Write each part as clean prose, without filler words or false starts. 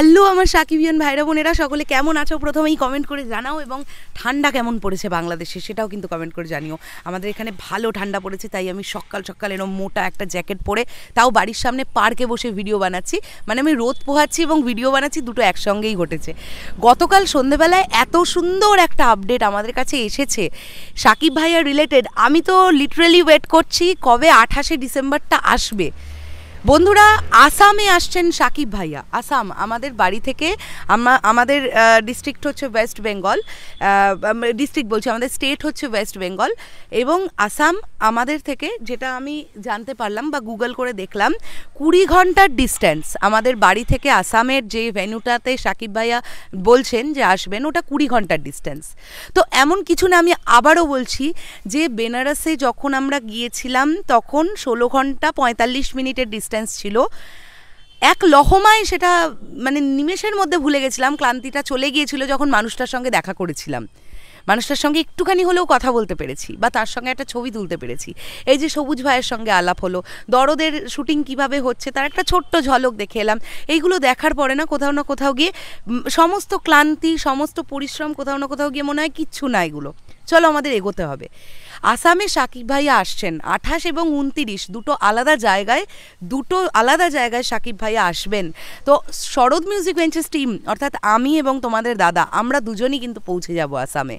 Hello আমার সাকিবিয়ান ভাইরা বোনেরা, সকলে কেমন আছো প্রথমেই কমেন্ট করে জানাও, এবং ঠান্ডা কেমন পড়েছে বাংলাদেশে সেটাও কিন্তু কমেন্ট করে জানিও। আমাদের এখানে ভালো ঠান্ডা পড়েছে, তাই আমি সকাল সকাল এরকম মোটা একটা জ্যাকেট পরে তাও বাড়ির সামনে পার্কে বসে ভিডিও বানাচ্ছি। মানে আমি রোদ পোহাচ্ছি এবং ভিডিও বানাচ্ছি, দুটো একসঙ্গেই ঘটেছে। গতকাল সন্ধেবেলায় এত সুন্দর একটা আপডেট আমাদের কাছে এসেছে সাকিব ভাইয়া রিলেটেড। আমি তো লিটারেলি ওয়েট করছি কবে 28শে ডিসেম্বরটা আসবে। বন্ধুরা, আসামে আসছেন সাকিব ভাইয়া। আসাম আমাদের বাড়ি থেকে, আমাদের ডিস্ট্রিক্ট হচ্ছে ওয়েস্ট বেঙ্গল, ডিস্ট্রিক্ট বলছি, আমাদের স্টেট হচ্ছে ওয়েস্ট বেঙ্গল, এবং আসাম আমাদের থেকে, যেটা আমি জানতে পারলাম বা গুগল করে দেখলাম, 20 ঘন্টার ডিস্ট্যান্স আমাদের বাড়ি থেকে আসামের যে ভেন্যুটাতে সাকিব ভাইয়া বলছেন যে আসবেন, ওটা 20 ঘন্টার ডিস্ট্যান্স। তো এমন কিছু না, আমি আবারও বলছি যে বেনারসে যখন আমরা গিয়েছিলাম তখন 16 ঘন্টা 45 মিনিটের ডিস্ট্যান্স ছিল। এক লহমায় সেটা মানে নিমেষের মধ্যে ভুলে গেছিলাম, ক্লান্তিটা চলে গিয়েছিল যখন মানুষটার সঙ্গে দেখা করেছিলাম, মানুষটার সঙ্গে একটুখানি হলেও কথা বলতে পেরেছি বা তার সঙ্গে একটা ছবি তুলতে পেরেছি। এই যে সবুজ ভাইয়ের সঙ্গে আলাপ হলো, দরদের শুটিং কিভাবে হচ্ছে তার একটা ছোট্ট ঝলক দেখে এলাম। এইগুলো দেখার পরে না কোথাও গিয়ে সমস্ত ক্লান্তি, সমস্ত পরিশ্রম কোথাও না কোথাও গিয়ে মনে হয় কিচ্ছু না, এগুলো চলো আমাদের এগোতে হবে। আসামে সাকিব ভাইয়া আসছেন 28 এবং 29, দুটো আলাদা জায়গায় সাকিব ভাইয়া আসবেন। তো শরৎ মিউজিক ভেঞ্চার্স টিম, অর্থাৎ আমি এবং তোমাদের দাদা, আমরা দুজনই কিন্তু পৌঁছে যাব আসামে,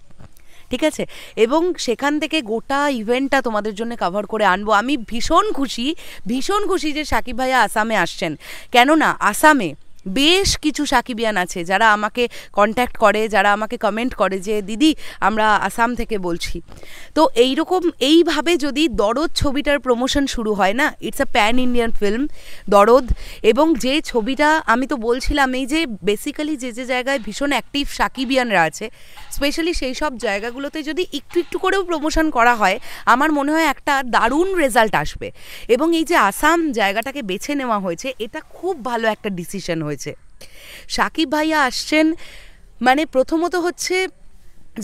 ঠিক আছে? এবং সেখান থেকে গোটা ইভেন্টটা তোমাদের জন্য কভার করে আনবো। আমি ভীষণ খুশি যে সাকিব ভাইয়া আসামে আসছেন। কেননা আসামে বেশ কিছু সাকিবিয়ান আছে যারা আমাকে কন্ট্যাক্ট করে, যারা আমাকে কমেন্ট করে যে দিদি আমরা আসাম থেকে বলছি। তো এইভাবে যদি দরদ ছবিটার প্রমোশন শুরু হয় না, it's a pan Indian film দরদ। এবং যে ছবিটা আমি তো বলছিলাম, এই যে বেসিক্যালি যে জায়গায় ভীষণ অ্যাক্টিভ সাকিবিয়ানরা আছে, স্পেশালি সেই সব জায়গাগুলোতে যদি একটু করেও প্রমোশন করা হয়, আমার মনে হয় একটা দারুণ রেজাল্ট আসবে। এবং এই যে আসাম জায়গাটাকে বেছে নেওয়া হয়েছে, এটা খুব ভালো একটা ডিসিশন হয়েছে। সাকিব ভাইয়া আসছেন মানে প্রথমত হচ্ছে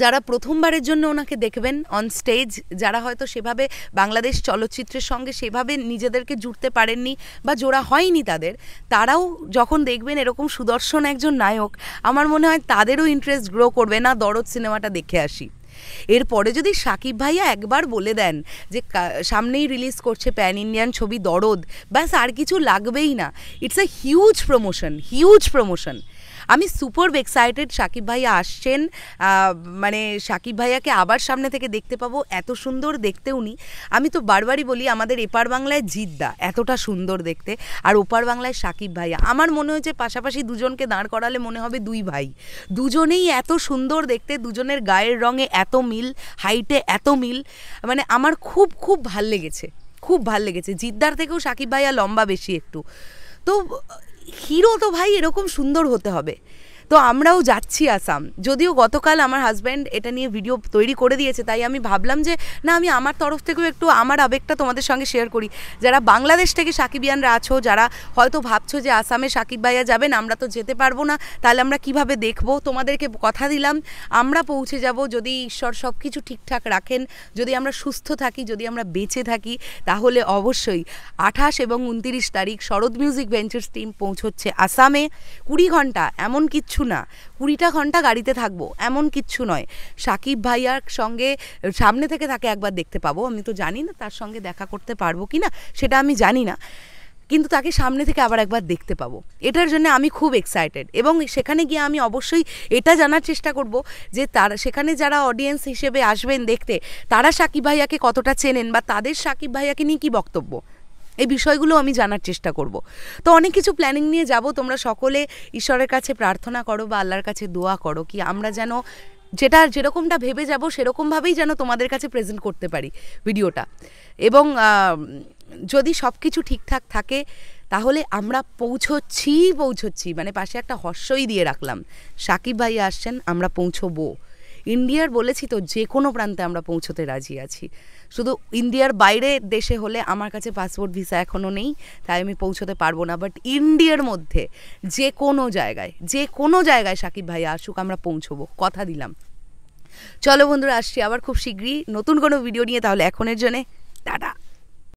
যারা প্রথমবারের জন্য ওনাকে দেখবেন অন স্টেজ, যারা হয়তো সেভাবে বাংলাদেশ চলচ্চিত্রের সঙ্গে সেভাবে নিজেদেরকে জুড়তে পারেননি বা জোড়া হয়নি তাদের, তারাও যখন দেখবেন এরকম সুদর্শন একজন নায়ক, আমার মনে হয় তাদেরও ইন্টারেস্ট গ্রো করবে না দরদ সিনেমাটা দেখে আসি। এরপরে যদি সাকিব ভাইয়া একবার বলে দেন যে সামনেই রিলিজ করছে প্যান ইন্ডিয়ান ছবি দরদ, ব্যাস আর কিছু লাগবেই না। It's a huge promotion. আমি সুপার এক্সাইটেড সাকিব ভাইয়া আসছেন। মানে সাকিব ভাইয়াকে আবার সামনে থেকে দেখতে পাবো, এত সুন্দর দেখতে উনি। আমি তো বারবারই বলি আমাদের এপার বাংলায় জিদ্দা এতটা সুন্দর দেখতে, আর ওপার বাংলায় সাকিব ভাইয়া। আমার মনে হয়েছে পাশাপাশি দুজনকে দাঁড় করালে মনে হবে দুই ভাই, দুজনেই এত সুন্দর দেখতে, দুজনের গায়ের রঙে এত মিল, হাইটে এত মিল। মানে আমার খুব ভাল লেগেছে। জিদ্দার থেকেও সাকিব ভাইয়া লম্বা বেশি একটু। তো হিরো তো ভাই এরকম সুন্দর হতে হবে। তো আমরাও যাচ্ছি আসাম। যদিও গতকাল আমার হাজব্যান্ড এটা নিয়ে ভিডিও তৈরি করে দিয়েছে, তাই আমি ভাবলাম যে না, আমি আমার তরফ থেকেও একটু আমার আবেগটা তোমাদের সঙ্গে শেয়ার করি। যারা বাংলাদেশ থেকে সাকিবিয়ানরা আছো, যারা হয়তো ভাবছো যে আসামে সাকিব ভাইয়া যাবেন, আমরা তো যেতে পারবো না, তাহলে আমরা কিভাবে দেখবো? তোমাদেরকে কথা দিলাম আমরা পৌঁছে যাব, যদি ঈশ্বর সব কিছু ঠিকঠাক রাখেন, যদি আমরা সুস্থ থাকি, যদি আমরা বেঁচে থাকি, তাহলে অবশ্যই 28 এবং 29 তারিখ শরৎ মিউজিক ভেঞ্চার্স টিম পৌঁছচ্ছে আসামে। 20 ঘন্টা এমন কিচ্ছু না, 20টা ঘন্টা গাড়িতে থাকবো এমন কিচ্ছু নয়। সাকিব ভাইয়ার সঙ্গে সামনে থেকে তাকে একবার দেখতে পাবো। আমি তো জানি না তার সঙ্গে দেখা করতে পারবো কি না, সেটা আমি জানি না, কিন্তু তাকে সামনে থেকে আবার একবার দেখতে পাবো, এটার জন্য আমি খুব এক্সাইটেড। এবং সেখানে গিয়ে আমি অবশ্যই এটা জানার চেষ্টা করব যে তারা সেখানে যারা অডিয়েন্স হিসেবে আসবেন দেখতে, তারা সাকিব ভাইয়াকে কতটা চেনেন বা তাদের সাকিব ভাইয়াকে নিয়ে কী বক্তব্য, এই বিষয়গুলো আমি জানার চেষ্টা করব। তো অনেক কিছু প্ল্যানিং নিয়ে যাব। তোমরা সকলে ঈশ্বরের কাছে প্রার্থনা করো বা আল্লাহর কাছে দোয়া করো কি আমরা যেন যেরকমটা ভেবে যাব সেরকমভাবেই যেন তোমাদের কাছে প্রেজেন্ট করতে পারি ভিডিওটা। এবং যদি সব কিছু ঠিকঠাক থাকে তাহলে আমরা পৌঁছচ্ছি, মানে পাশে একটা হর্ষই দিয়ে রাখলাম, সাকিব ভাইয়া আসছেন, আমরা পৌঁছবো। ইন্ডিয়ার বলেছি তো, যে কোনো প্রান্তে আমরা পৌঁছতে রাজি আছি। শুধু ইন্ডিয়ার বাইরে দেশে হলে আমার কাছে পাসপোর্ট ভিসা এখনও নেই, তাই আমি পৌঁছতে পারবো না। বাট ইন্ডিয়ার মধ্যে যে কোনো জায়গায় সাকিব ভাইয়া আসুক, আমরা পৌঁছবো, কথা দিলাম। চলো বন্ধুরা, আসছি আবার খুব শীঘ্রই নতুন কোনো ভিডিও নিয়ে। তাহলে এখনের জন্যে টাটা।